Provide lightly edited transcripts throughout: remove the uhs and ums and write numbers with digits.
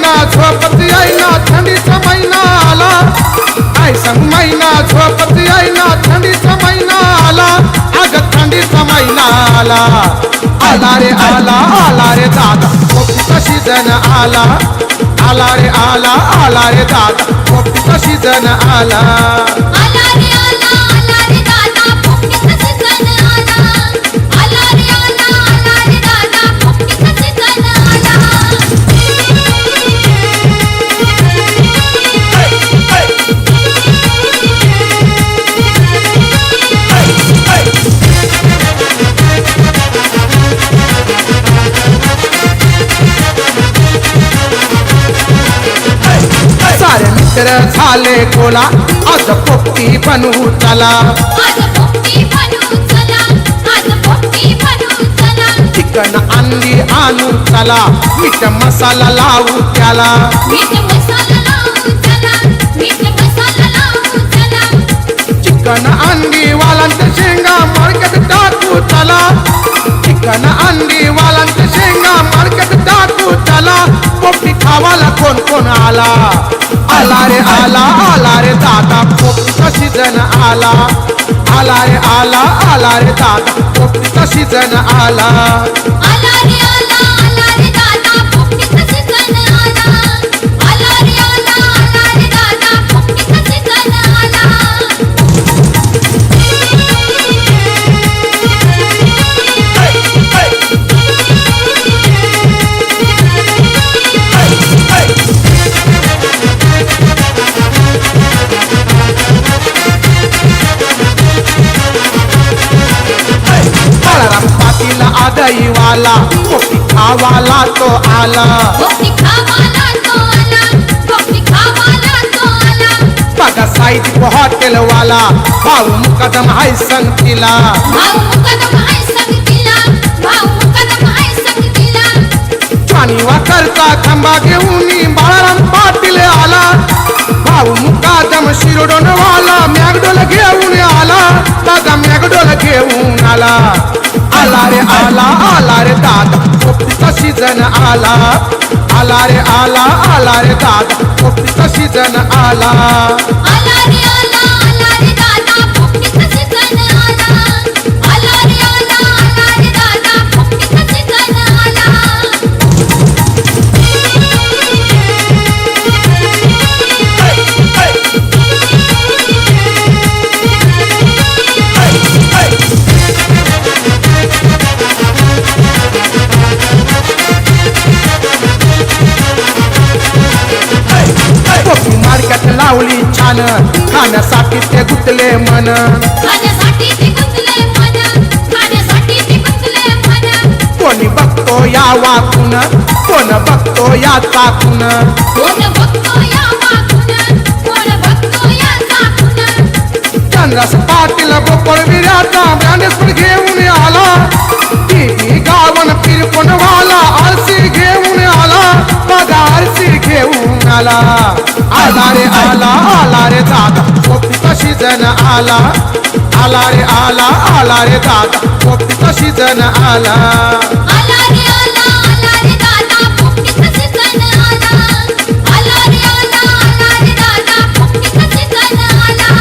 महिना झोपती आईना थंडीचा महिना आला काय सांग महिना झोपती आईना थंडीचा महिना आला अग थंडीचा महिना आला आला रे आला रे दादा पोपटीचा सीजन आला आला रे आला रे दादा पोपटीचा सीजन आला आला रे दादा पोपटीचा सीजन आला आला रे दादा पोपटीचा सीजन आला सारे मित्र झाले गोला आज पोपटी बनवू चला आज पोपटी बनवू चला आज पोपटी बनवू चला चिकन अंडी आणू चला मीठ मसाला लावू त्याला मीठ मसाला लावू चला मीठ मसाला लावू चला चिकन अंडी वालांच्या शेंगा मार्केट टाकू चला चिकन अंडी वालांच्या शेंगा मार्केट टाकू चला पोपटी खावाला कोण कोण आला आला रे दादा पोपटीचा सीजन आला आला रे दादा पोपटीचा सीजन आला आला रे दादा पोपटीचा सीजन आला आला रे दादा पोपटीचा सीजन आला बाळाराम पाटील आदई वाला पोपटी खावाला तो आला पोपटी खावाला तो आला पोपटी खावाला तो आला बघा साईद हॉटेल वाला भाऊ मुकदम हाय संगतीला भाऊ मुकदम हाय संगतीला भाऊ मुकदम हाय संगतीला पाणी वाकरचा खंबा घेऊन बाळाराम पाटील आला भाऊ मुकादम शिरोडोन वाला मॅगडोल घेऊन आला दादा मॅगडोल घेऊन आला आला रे दादा पोपटीचा सीजन आला आला रे दादा पोपटीचा सीजन आला आला रे दादा पोपटीचा सीजन आला आला रे दादा पोपटीचा सीजन आला पोपटी मार्केट लावली छान खाण्यासाठी ते गुतले मन खाण्यासाठी ते गुंतले मन खाण्यासाठी ते गुंतले मन कोणी बघतो या वाकून कोण बघतो या चाकून कोण बघतो या वाकून कोण बघतो या चाकून चंद्रस पाटील बोकळ विर्याचा ब्रँडेस्पर घेऊन आला टीव्ही गावन फिरकोन वाला आरसी घेऊन आला बघा आरसी घेऊन आला रे दादा पोपटीचा सीजन आला रे दादा पोपटीचा सीजन आला आला रे दादा पोपटीचा सीजन आला आला रे दादा पोपटीचा सीजन आला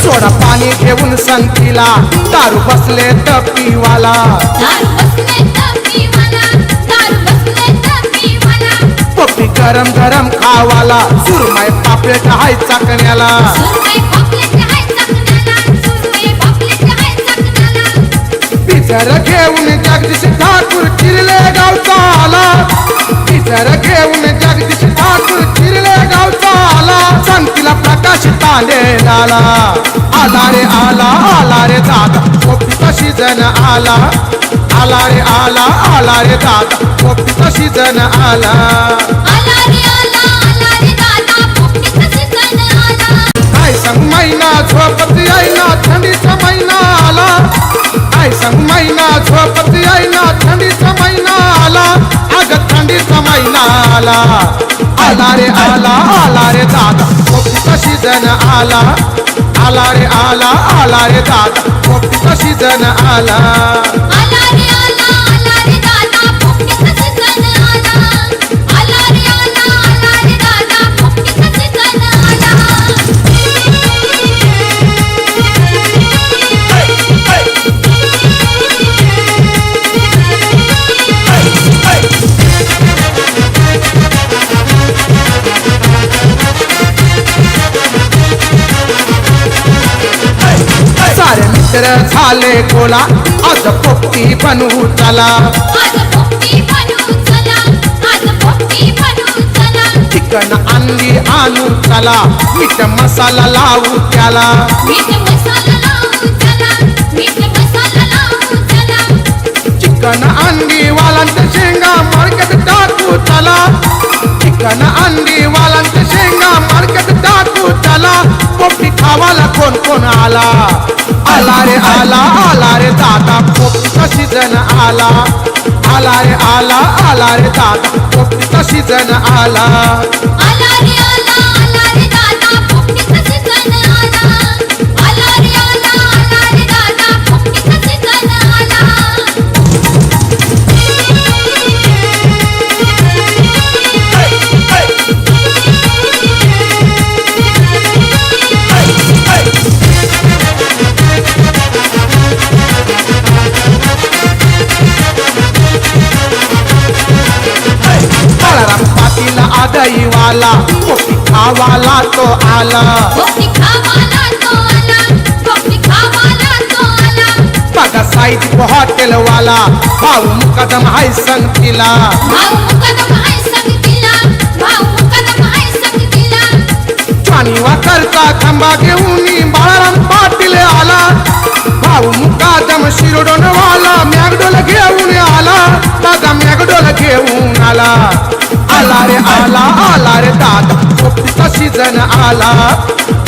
सोडा पाणी घेऊन संगतीला दारू बसले टपीवाला दारू बसले तपीवाला दारू बसले तपीवाला पोपटी गरम गरम खावाला सुरमई पापलेट हाय चाकण्याला सुरमई पापलेट हाय चाकण्याला सुरमई पापलेट हाय चाकण्याला पिझर घेऊन जगदीश ठाकूर चिरले गावचा आला पिझर घेऊन जगदीश ठाकूर चिरले गावचा आला संगतीला प्रकाश तांडे आला रे दादा पोपटीचा सीजन आला रे दादा पोपटीचा सीजन आला आला रे दादा पोपटीचा सीजन आला काय सांग महिना झोपती आईना थंडीचा महिना आला काय सांग महिना झोपती आईना थंडीचा आला रे आला आला रे दादा पोपटीचा सीजन आला आला रे आला आला रे दादा पोपटीचा सीजन आला आला रे दादा पोपटीचा सीजन आला आला रे दादा पोपटीचा सीजन आला सारे मित्र झाले गोला आज पोपटी बनू चला आज पोपटी बनू चला आज पोपटी बनू चला चिकन अंडी आणू चला मीठ मसाला लावू त्याला मीठ मसाला लावू चला मीठ मसाला लावू चला चिकन अंडी वालांच्या शेंगा मार्केट टाकू चला चिकन अंडी वालांच्या शेंगा मार्केट टाकू चला पोपटी खावाला कोण कोण आला आला रे आला आला रे दादा पोपटीचा सीजन आला आला रे आला आला रे दादा पोपटीचा सीजन आला आला रे दादा पोपटीचा सीजन आला आला रे दादा पोपटीचा सीजन आला बाळाराम पाटील आदई वाला पोपटी खावाला तो आला पोपटी खावाला तो आला पोपटी खावाला तो आला बघा साईद हॉटेल वाला भाऊ मुकदम हाय संगतीला भाऊ मुकदम हाय संगतीला भाऊ मुकदम हाय संगतीला जाणीवा करता खंबा घेऊन बाळाराम पाटील आला भाऊ मुकादम शिरोडोन वाला मॅगडोल घेऊन आला दादा मॅगडोल घेऊन आला आला रे आला आला रे दादा पोपटीचा सीजन आला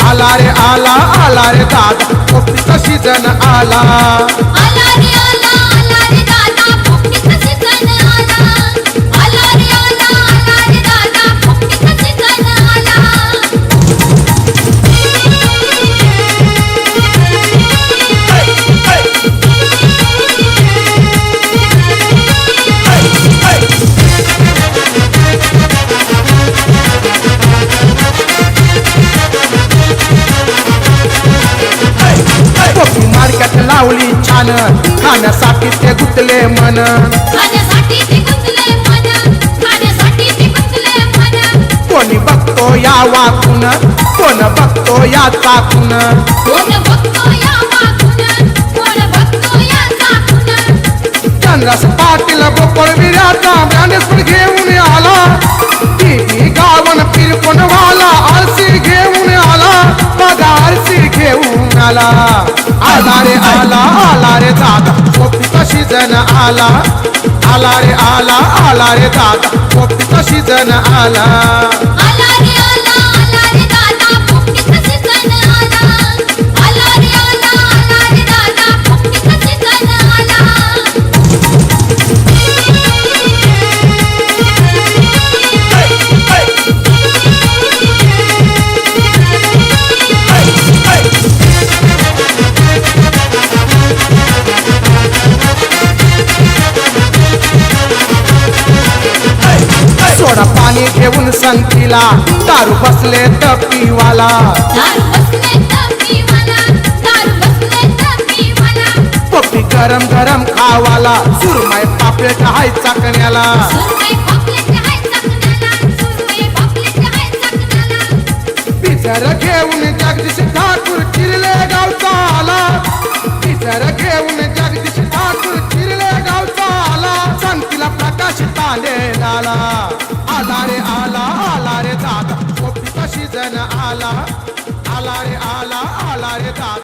आला रे आला आला रे दादा पोपटीचा सीजन आला आला रे दादा पोपटीचा सीजन आला आला रे दादा पोपटीचा सीजन आला पोपटी मार्केट लावली छान खाण्यासाठी ते गुतले मन खाण्यासाठी ते गुंतले मन खाण्यासाठी ते गुंतले मन कोणी बघतो या वाकून कोण बघतो या चाकून कोण बघतो या वाकून कोण बघतो या चाकून चंद्रस पाटील गोकुळ विराचा ज्ञानेश्वर घेऊन आला टीव्ही गावन फिरकोन वाला आरसी घेऊन आला बघा आरसी घेऊन आला आला रे आला आला रे दादा पोपटीचा सीजन आला आला रे आला आला रे दादा पोपटीचा सीजन आला आला रे दादा पोपटीचा सीजन आला आला रे दादा पोपटीचा सीजन आला सोडा पाणी घेऊन संगतीला दारू बसले तपीवाला दारू बसले तपीवाला दारू बसले तपीवाला पोपटी गरम गरम खावाला सुरमई पापलेट हाय चाकण्याला सुरमई पापलेट हाय चाकण्याला सुरमई पापलेट हाय चाकण्याला पिझर घेऊन जगदीश ठाकूर चिरले गावचा आला पिझर घेऊन जगदीश ठाकूर चिरले गावचा आला संगतीला प्रकाश ताले आला आला रे आला आला रे दादा पोपटीचा सीजन आला आला रे आला आला रे दादा